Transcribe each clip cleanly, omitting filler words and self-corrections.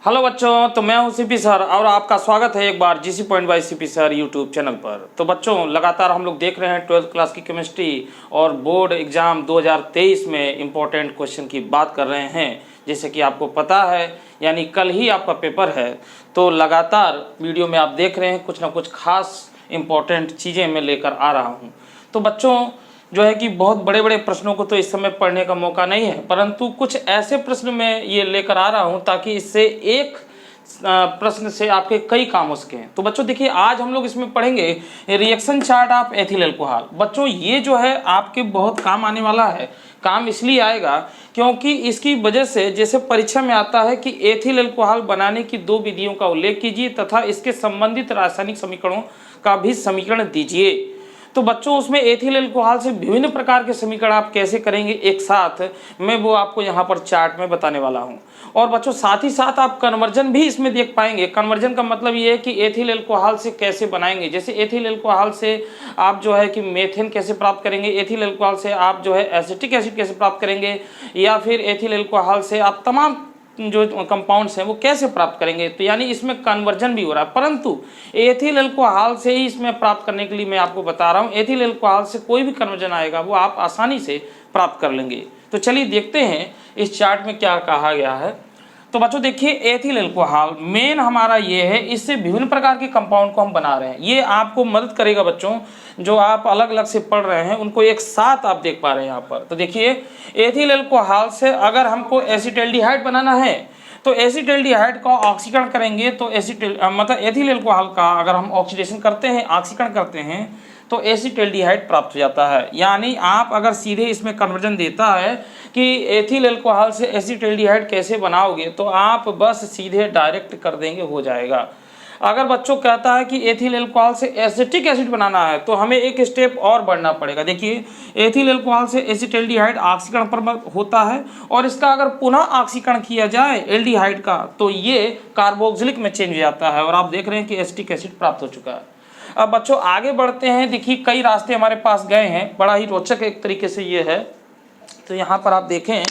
Hello बच्चों, तो मैं हूं सीपी सर और आपका स्वागत है एक बार GC point by CP sir YouTube channel पर। तो बच्चों, लगातार हम लोग देख रहे हैं 12th क्लास की केमिस्ट्री और बोर्ड एग्ज़ाम 2023 में इम्पोर्टेंट क्वेश्चन की बात कर रहे हैं। जैसे कि आपको पता है, यानी कल ही आपका पेपर है, तो लगातार वीडियो में आप देख रहे हैं कुछ ना कुछ खास इम्पोर्टेंट चीज़ें मैं लेकर आ रहा हूँ। तो बच्चों, जो है कि बहुत बड़े बड़े प्रश्नों को तो इस समय पढ़ने का मौका नहीं है, परंतु कुछ ऐसे प्रश्न मैं ये लेकर आ रहा हूं ताकि इससे एक प्रश्न से आपके कई काम हो सकें। तो बच्चों देखिए, आज हम लोग इसमें पढ़ेंगे reaction chart of ethyl alcohol. बच्चों ये जो है आपके बहुत काम आने वाला है। काम इसलिए आएगा क्योंकि इसकी वजह से जैसे परीक्षा में आता है कि एथिल अल्कोहल बनाने की 2 विधियों का उल्लेख कीजिए तथा इसके संबंधित रासायनिक समीकरणों का भी समीकरण दीजिए। तो बच्चों उसमें एथिल अल्कोहल से विभिन्न प्रकार के समीकरण आप कैसे करेंगे एक साथ, मैं वो आपको यहाँ पर चार्ट में बताने वाला हूँ। और बच्चों साथ ही साथ आप कन्वर्जन भी इसमें देख पाएंगे। कन्वर्जन का मतलब ये है कि एथिल अल्कोहल से कैसे बनाएंगे। जैसे एथिल अल्कोहल से आप जो है कि मेथेन कैसे प्राप्त करेंगे, एथिल अल्कोहल से आप जो है एसिटिक एसिड कैसे प्राप्त करेंगे, या फिर एथिल अल्कोहल से आप तमाम जो कंपाउंड्स हैं वो कैसे प्राप्त करेंगे। तो यानी इसमें कन्वर्जन भी हो रहा है, परंतु एथिल अल्कोहल से ही इसमें प्राप्त करने के लिए मैं आपको बता रहा हूँ। एथिल अल्कोहल से कोई भी कन्वर्जन आएगा वो आप आसानी से प्राप्त कर लेंगे। तो चलिए देखते हैं इस चार्ट में क्या कहा गया है। तो बच्चों देखिए, एथिल अल्कोहल मेन हमारा ये है, इससे विभिन्न प्रकार के कंपाउंड को हम बना रहे हैं। ये आपको मदद करेगा बच्चों, जो आप अलग अलग से पढ़ रहे हैं उनको एक साथ आप देख पा रहे हैं यहाँ पर। तो देखिए, एथिल अल्कोहल से अगर हमको एसिटाल्डिहाइड बनाना है तो एसिटाल्डिहाइड का ऑक्सीकरण करेंगे तो मतलब एथिल अल्कोहल का अगर हम ऑक्सीडेशन करते हैं, ऑक्सीकरण करते हैं, तो एसिटाल्डिहाइड प्राप्त हो जाता है। यानी आप अगर सीधे इसमें कन्वर्जन देता है कि एथिल अल्कोहल से एसिटाल्डिहाइड कैसे बनाओगे, तो आप बस सीधे डायरेक्ट कर देंगे, हो जाएगा। अगर बच्चों कहता है कि एथिल अल्कोहल से एसिटिक एसिड बनाना है तो हमें एक स्टेप और बढ़ना पड़ेगा। देखिए, एथिल अल्कोहल से एसिटाल्डिहाइड ऑक्सीकरण पर होता है और इसका अगर पुनः ऑक्सीकरण किया जाए एल्डिहाइड का तो ये कार्बोक्सिलिक में चेंज हो जाता है और आप देख रहे हैं कि एसिटिक एसिड प्राप्त हो चुका है। अब बच्चों आगे बढ़ते हैं। देखिए, कई रास्ते हमारे पास गए हैं, बड़ा ही रोचक एक तरीके से ये है। तो यहाँ पर आप देखें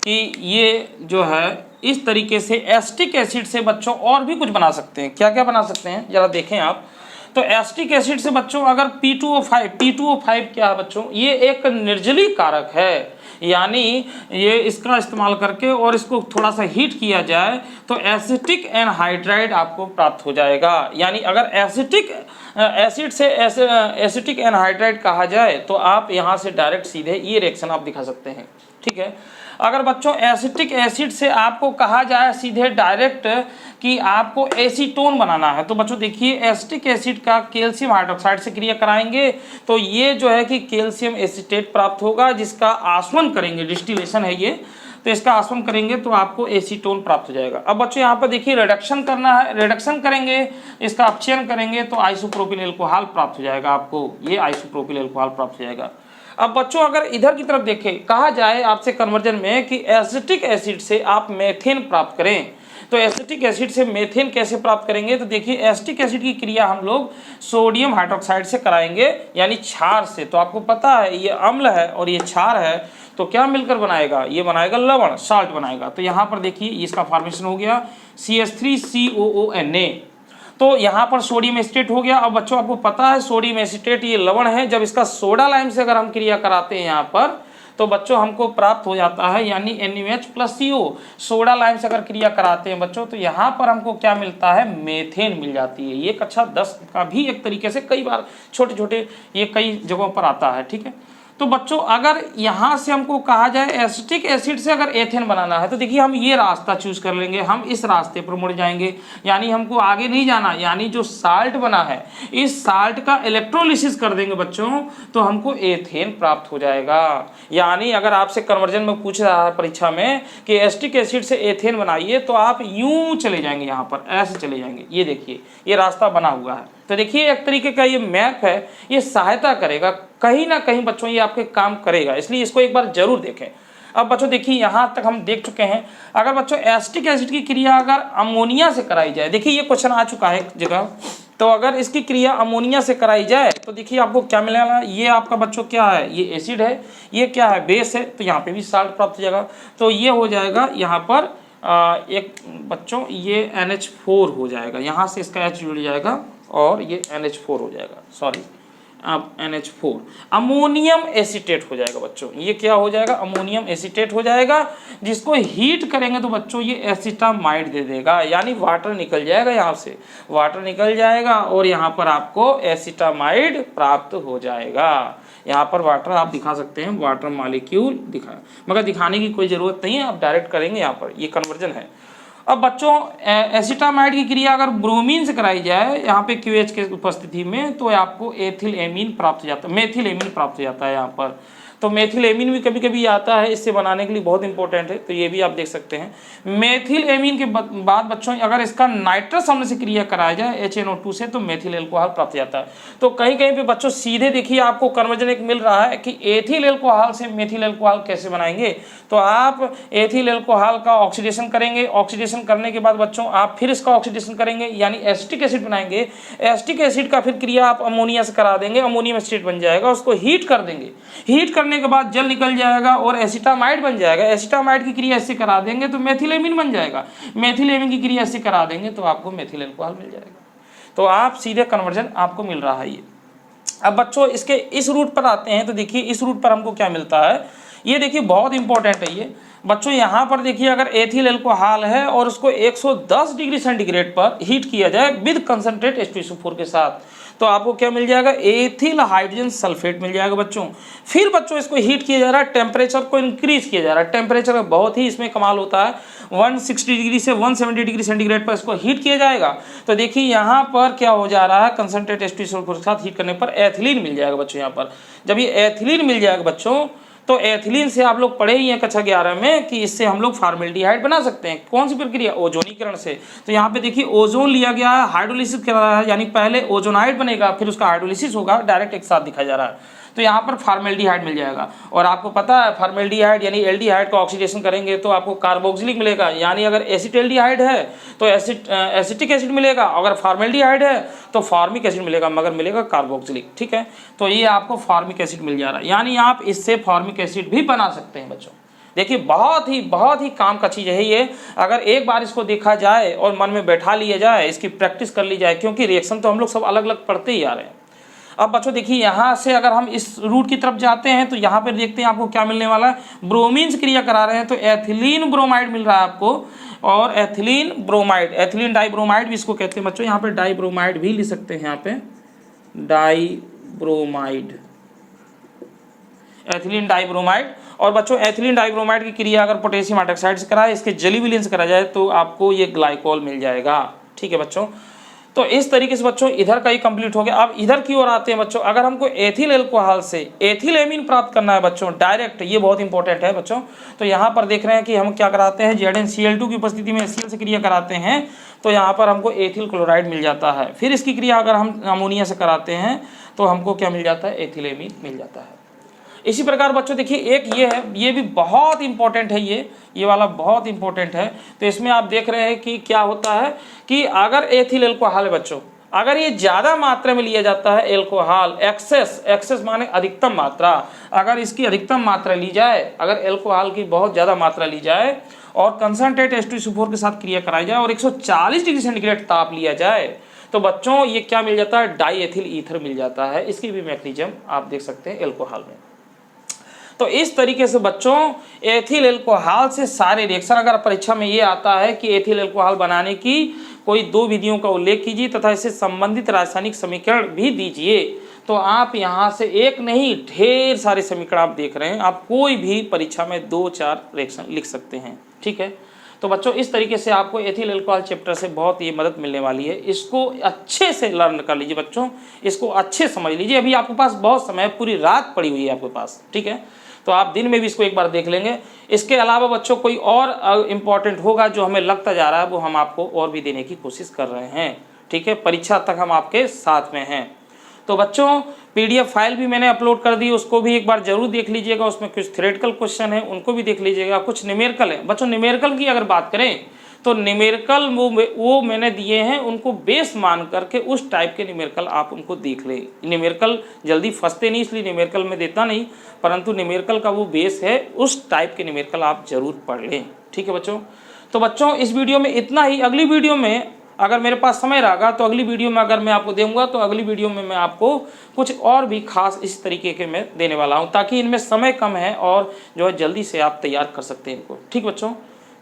कि ये जो है इस तरीके से एसिटिक एसिड से बच्चों और भी कुछ बना सकते हैं। क्या क्या बना सकते हैं जरा देखें आप। तो एसिटिक एसिड से बच्चों अगर P2O5 क्या है बच्चों, ये एक निर्जलीय कारक है। यानी ये इसका इस्तेमाल करके और इसको थोड़ा सा हीट किया जाए तो एसिटिक एनहाइड्राइड आपको प्राप्त हो जाएगा। यानी अगर एसिटिक एसिड से एसिटिक एनहाइड्राइड कहा जाए तो आप यहाँ से डायरेक्ट सीधे ये रिएक्शन आप दिखा सकते हैं। ठीक है। अगर बच्चों एसिटिक एसिड से आपको कहा जाए सीधे डायरेक्ट कि आपको एसीटोन बनाना है, तो बच्चों देखिए, एसिटिक एसिड का कैल्शियम हाइड्रोक्साइड से क्रिया कराएंगे तो ये जो है कि कैल्शियम एसीटेट प्राप्त होगा, जिसका आसवन करेंगे, डिस्टिलेशन है ये, तो इसका आसवन करेंगे तो आपको एसीटोन प्राप्त हो जाएगा। अब बच्चों यहाँ पर देखिए, रिडक्शन करना है, रिडक्शन करेंगे, इसका अपचयन करेंगे तो आइसोप्रोपिल अल्कोहल प्राप्त हो जाएगा। आपको ये आइसोप्रोपिल अल्कोहल प्राप्त हो जाएगा। अब बच्चों अगर इधर की तरफ देखें, कहा जाए आपसे कन्वर्जन में कि एसिटिक एसिड से आप मेथेन प्राप्त करें, तो एसिटिक एसिड से मेथेन कैसे प्राप्त करेंगे। तो देखिए, एसिटिक एसिड की क्रिया हम लोग सोडियम हाइड्रोक्साइड से कराएंगे, यानी क्षार से। तो आपको पता है ये अम्ल है और ये क्षार है, तो क्या मिलकर बनाएगा, ये बनाएगा लवण, साल्ट बनाएगा। तो यहाँ पर देखिए इसका फॉर्मेशन हो गया CH3COONA। तो यहाँ पर सोडियम एसिटेट हो गया। अब बच्चों आपको पता है सोडियम एसिटेट ये लवण है, जब इसका सोडा लाइम से अगर हम क्रिया कराते हैं यहाँ पर तो बच्चों हमको प्राप्त हो जाता है, यानी NaOH+CO। सोडा लाइम से अगर क्रिया कराते हैं बच्चों तो यहाँ पर हमको क्या मिलता है, मेथेन मिल जाती है। ये कक्षा 10 का भी एक तरीके से कई बार छोटे छोटे ये कई जगहों पर आता है। ठीक है। तो बच्चों अगर यहाँ से हमको कहा जाए एसिटिक एसिड से अगर एथेन बनाना है तो देखिए हम ये रास्ता चूज कर लेंगे, हम इस रास्ते पर मुड़ जाएंगे, यानी हमको आगे नहीं जाना। यानी जो साल्ट बना है इस साल्ट का इलेक्ट्रोलिसिस कर देंगे बच्चों तो हमको एथेन प्राप्त हो जाएगा। यानी अगर आपसे कन्वर्जन में पूछ रहा है परीक्षा में कि एसिटिक एसिड से एथेन बनाइए तो आप यूं चले जाएंगे, यहाँ पर ऐसे चले जाएंगे। ये देखिए ये रास्ता बना हुआ है। तो देखिए एक तरीके का ये मैप है, ये सहायता करेगा कहीं ना कहीं बच्चों, ये आपके काम करेगा, इसलिए इसको एक बार जरूर देखें। अब बच्चों देखिए यहाँ तक हम देख चुके हैं। अगर बच्चों एसिटिक एसिड की क्रिया अगर अमोनिया से कराई जाए, देखिए ये क्वेश्चन आ चुका है एक जगह, तो अगर इसकी क्रिया अमोनिया से कराई जाए तो देखिए आपको क्या मिलेगा। ये आपका बच्चों क्या है, ये एसिड है, ये क्या है, बेस है, तो यहाँ पे भी साल्ट प्राप्त हो जाएगा। तो ये हो जाएगा यहाँ पर एक बच्चों ये NH4 हो जाएगा, यहाँ से इसका H जुड़ जाएगा और ये NH4 हो जाएगा, सॉरी अब NH4 अमोनियम एसीटेट हो जाएगा बच्चों। ये क्या हो जाएगा? अमोनियम एसीटेट हो जाएगा, जिसको हीट करेंगे तो बच्चों ये एसिटामाइड दे देगा, यानी वाटर निकल जाएगा, यहाँ से वाटर निकल जाएगा और यहाँ पर आपको एसिटामाइड प्राप्त हो जाएगा। यहाँ पर वाटर आप दिखा सकते हैं, वाटर मॉलिक्यूल दिखा, मगर दिखाने की कोई ज़रूरत नहीं है, आप डायरेक्ट करेंगे, यहाँ पर ये कन्वर्जन है। अब बच्चों एसिटामाइड की क्रिया अगर ब्रोमीन से कराई जाए यहाँ पे QH के उपस्थिति में, तो आपको एथिल एमीन प्राप्त हो जाता है, मेथिल एमीन प्राप्त हो जाता है यहाँ पर। तो मेथिल एमीन भी कभी कभी आता है, इससे बनाने के लिए बहुत इंपॉर्टेंट है, तो ये भी आप देख सकते हैं। मेथिल एमीन के बाद बच्चों अगर इसका नाइट्रस अम्ल से क्रिया कराया जाए HNO2 से, तो मेथिल एल्कोहल प्राप्त हो जाता है। तो कहीं कहीं पे बच्चों सीधे देखिए आपको कन्वर्जन एक मिल रहा है कि एथिल एल्कोहल से मेथिल एल्कोहल कैसे बनाएंगे। तो आप एथिल एल्कोहल का ऑक्सीडेशन करेंगे, ऑक्सीडेशन करने के बाद बच्चों आप फिर इसका ऑक्सीडेशन करेंगे, यानी एसिटिक एसिड बनाएंगे। एसिटिक एसिड का फिर क्रिया आप अमोनिया से करा देंगे, अमोनियम एसिड बन जाएगा, उसको हीट कर देंगे, हीट करने के बाद जल निकल जाएगा और एसिटामाइड बन जाएगा। एसिटामाइड की क्रिया इससे करा देंगे तो मेथिलेमिन बन जाएगा, मेथिलेमिन की क्रिया इससे करा देंगे तो आपको मेथिल एल्कोहल मिल जाएगा। तो आप सीधे कन्वर्जन आपको मिल रहा है ये। अब बच्चों इसके इस रूट पर आते हैं, तो देखिए इस रूट पर हमको क्या मिलता है, ये देखिए बहुत इंपॉर्टेंट है ये बच्चों। यहाँ पर देखिए अगर एथिल एल्कोहल है और उसको 110 डिग्री सेंटीग्रेड पर हीट किया जाए विद कंसंट्रेट H2SO4 के साथ, तो आपको क्या मिल जाएगा? एथिल हाइड्रोजन सल्फेट मिल जाएगा बच्चों। फिर बच्चों इसको हीट किया जा रहा है, टेम्परेचर को इंक्रीज किया जा रहा है, टेम्परेचर का बहुत ही इसमें कमाल होता है, 160 डिग्री से 170 डिग्री सेंटीग्रेड पर इसको हीट किया जाएगा। तो देखिए यहाँ पर क्या हो जा रहा है, कंसंट्रेट H2SO4 के साथ हीट करने पर एथिलीन मिल जाएगा बच्चों। यहाँ पर जब ये एथिलीन मिल जाएगा बच्चों, तो एथिलीन से आप लोग पढ़े ही हैं कक्षा 11 में कि इससे हम लोग फॉर्मेल्डिहाइड बना सकते हैं। कौन सी प्रक्रिया? ओजोनीकरण से। तो यहाँ पे देखिए ओजोन लिया गया है, हाइड्रोलिसिस कर रहा है, यानी पहले ओजोनाइड बनेगा फिर उसका हाइड्रोलिसिस होगा, डायरेक्ट एक साथ दिखाया जा रहा है। तो यहाँ पर फॉर्मेल्डिहाइड मिल जाएगा। और आपको पता है फॉर्मेल्डिहाइड यानी एल्डिहाइड का ऑक्सीडेशन करेंगे तो आपको कार्बोक्सिलिक मिलेगा, यानी अगर एसिटेल्डिहाइड है तो एसिटिक एसिड मिलेगा, अगर फॉर्मेल्डिहाइड है तो फॉर्मिक एसिड मिलेगा, मगर मिलेगा कार्बोक्सिलिक। ठीक है, तो ये आपको फॉर्मिक एसिड मिल जा रहा है, यानी आप इससे फॉर्मिक एसिड भी बना सकते हैं बच्चों। देखिए बहुत ही काम का चीज़ है ये। अगर एक बार इसको देखा जाए और मन में बैठा लिया जाए, इसकी प्रैक्टिस कर ली जाए, क्योंकि रिएक्शन तो हम लोग सब अलग अलग पढ़ते ही आ रहे हैं। अब बच्चों देखिए यहाँ से अगर हम इस रूट की तरफ जाते हैं तो यहाँ पर देखते हैं आपको क्या मिलने वाला है। ब्रोमीन से क्रिया करा रहे हैं तो एथिलीन ब्रोमाइड मिल रहा है आपको, और एथिलीन ब्रोमाइड, एथिलीन डाइब्रोमाइड भी इसको कहते हैं बच्चों। यहाँ पे डाइब्रोमाइड भी लिख सकते हैं, यहाँ पे डाइब्रोमाइड, एथिलीन डाइब्रोमाइड। और बच्चों एथिलीन डाइब्रोमाइड की क्रिया अगर पोटेशियम हाइड्रोक्साइड से कराए, इसके जली विलीन से करा जाए तो आपको ये ग्लाइकोल मिल जाएगा। ठीक है बच्चों, तो इस तरीके से बच्चों इधर का ही कंप्लीट हो गया। अब इधर की ओर आते हैं बच्चों। अगर हमको एथिल एल्कोहल से एथिल एमीन प्राप्त करना है बच्चों डायरेक्ट, ये बहुत इंपॉर्टेंट है बच्चों। तो यहाँ पर देख रहे हैं कि हम क्या कराते हैं, ZnCl2 की उपस्थिति में HCl से क्रिया कराते हैं तो यहाँ पर हमको एथिल क्लोराइड मिल जाता है। फिर इसकी क्रिया अगर हम अमोनिया से कराते हैं तो हमको क्या मिल जाता है, एथिल एमीन मिल जाता है। इसी प्रकार बच्चों देखिए एक ये है, ये भी बहुत इंपॉर्टेंट है, ये वाला बहुत इंपॉर्टेंट है। तो इसमें आप देख रहे हैं कि क्या होता है कि अगर एथिल एल्कोहल है बच्चों, अगर ये ज़्यादा मात्रा में लिया जाता है एल्कोहल, एक्सेस माने अधिकतम मात्रा, अगर इसकी अधिकतम मात्रा ली जाए, अगर एल्कोहल की बहुत ज़्यादा मात्रा ली जाए और कंसंट्रेट H2SO4 के साथ क्रिया कराई जाए और 140 डिग्री सेंटीग्रेड ताप लिया जाए तो बच्चों ये क्या मिल जाता है, डाई एथिल ईथर मिल जाता है। इसकी भी मैकेनिज्म आप देख सकते हैं एल्कोहल में। तो इस तरीके से बच्चों एथिल एल्कोहल से सारे रिएक्शन, अगर परीक्षा में ये आता है कि एथिल एल्कोहल बनाने की कोई 2 विधियों का उल्लेख कीजिए तथा इससे संबंधित रासायनिक समीकरण भी दीजिए, तो आप यहाँ से एक नहीं ढेर सारे समीकरण आप देख रहे हैं, आप कोई भी परीक्षा में 2-4 रिएक्शन लिख सकते हैं। ठीक है, तो बच्चों इस तरीके से आपको एथिल एल्कोहल चैप्टर से बहुत ये मदद मिलने वाली है। इसको अच्छे से लर्न कर लीजिए बच्चों, इसको अच्छे समझ लीजिए। अभी आपके पास बहुत समय, पूरी रात पड़ी हुई है आपके पास। ठीक है, तो आप दिन में भी इसको एक बार देख लेंगे। इसके अलावा बच्चों कोई और इम्पॉर्टेंट होगा जो हमें लगता जा रहा है, वो हम आपको और भी देने की कोशिश कर रहे हैं। ठीक है, परीक्षा तक हम आपके साथ में हैं। तो बच्चों PDF फाइल भी मैंने अपलोड कर दी, उसको भी एक बार जरूर देख लीजिएगा। उसमें कुछ थ्योरेटिकल क्वेश्चन है, उनको भी देख लीजिएगा, कुछ न्यूमेरिकल है। बच्चों न्यूमेरिकल की अगर बात करें तो न्यूमेरिकल वो मैंने दिए हैं, उनको बेस मान करके उस टाइप के न्यूमेरिकल आप उनको देख लें। न्यूमेरिकल जल्दी फंसते नहीं, इसलिए न्यूमेरिकल में देता नहीं, परंतु न्यूमेरिकल का वो बेस है, उस टाइप के न्यूमेरिकल आप जरूर पढ़ लें। ठीक है बच्चों, तो बच्चों इस वीडियो में इतना ही। अगली वीडियो में अगर मेरे पास समय रहेगा तो अगली वीडियो में अगर मैं आपको दूंगा तो अगली वीडियो में मैं आपको कुछ और भी खास इस तरीके के मैं देने वाला हूं, ताकि इनमें समय कम है और जो है जल्दी से आप तैयार कर सकते हैं इनको। ठीक बच्चों,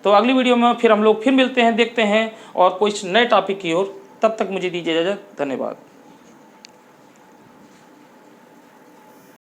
तो अगली वीडियो में फिर हम लोग फिर मिलते हैं, देखते हैं और कुछ नए टॉपिक की ओर। तब तक मुझे दीजिए इजाज़त। धन्यवाद।